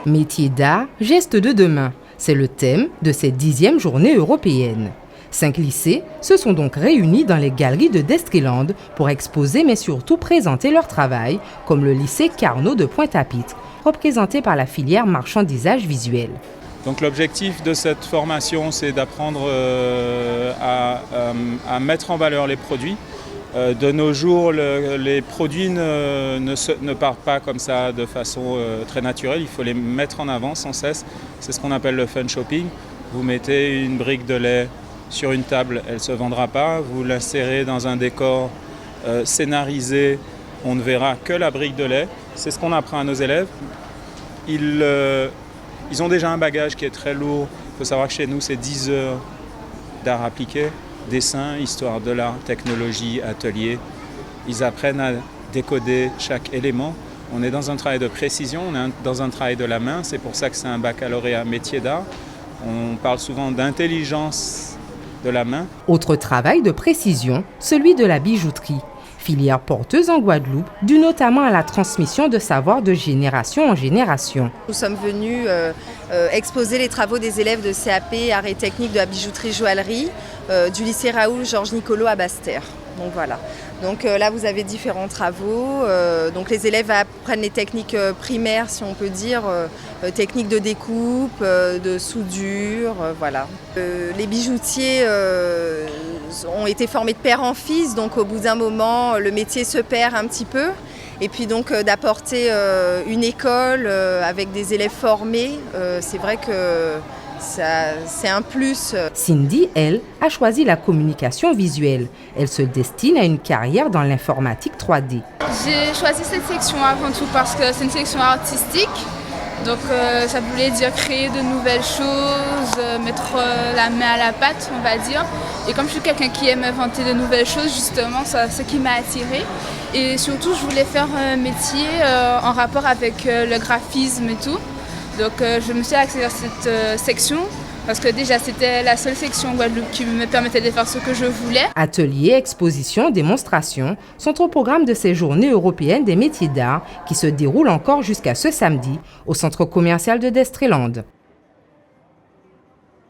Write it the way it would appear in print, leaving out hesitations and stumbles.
Métiers d'art, gestes de demain, c'est le thème de cette 10e journée européenne. 5 lycées se sont donc réunis dans les galeries de Destreland pour exposer mais surtout présenter leur travail, comme le lycée Carnot de Pointe-à-Pitre, représenté par la filière marchandisage visuel. Donc l'objectif de cette formation, c'est d'apprendre à mettre en valeur les produits. De nos jours, les produits ne partent pas comme ça de façon très naturelle. Il faut les mettre en avant sans cesse. C'est ce qu'on appelle le fun shopping. Vous mettez une brique de lait sur une table, elle ne se vendra pas. Vous l'insérez dans un décor scénarisé, on ne verra que la brique de lait. C'est ce qu'on apprend à nos élèves. Ils ont déjà un bagage qui est très lourd. Il faut savoir que chez nous, c'est 10 heures d'art appliqué. Dessin, histoire de l'art, technologie, atelier. Ils apprennent à décoder chaque élément. On est dans un travail de précision, on est dans un travail de la main. C'est pour ça que c'est un baccalauréat métier d'art. On parle souvent d'intelligence de la main. Autre travail de précision, celui de la bijouterie. Filière porteuse en Guadeloupe, due notamment à la transmission de savoir de génération en génération. Nous sommes venus exposer les travaux des élèves de CAP Arts et Techniques de la bijouterie-joaillerie du lycée Raoul Georges Nicolo à Basse-Terre. Donc voilà. Donc là vous avez différents travaux. Donc les élèves apprennent les techniques primaires, si on peut dire, techniques de découpe, de soudure, voilà. Les bijoutiers ont été formés de père en fils, donc au bout d'un moment le métier se perd un petit peu. Et puis donc d'apporter une école avec des élèves formés, c'est vrai que c'est un plus. Cindy, elle, a choisi la communication visuelle. Elle se destine à une carrière dans l'informatique 3D. J'ai choisi cette section avant tout parce que c'est une section artistique. Donc ça voulait dire créer de nouvelles choses, mettre la main à la pâte, on va dire. Et comme je suis quelqu'un qui aime inventer de nouvelles choses, justement, c'est ce qui m'a attirée. Et surtout, je voulais faire un métier en rapport avec le graphisme et tout. Donc je me suis axée sur cette section parce que déjà c'était la seule section en Guadeloupe qui me permettait de faire ce que je voulais. Ateliers, expositions, démonstrations sont au programme de ces journées européennes des métiers d'art qui se déroulent encore jusqu'à ce samedi au centre commercial de Destreland.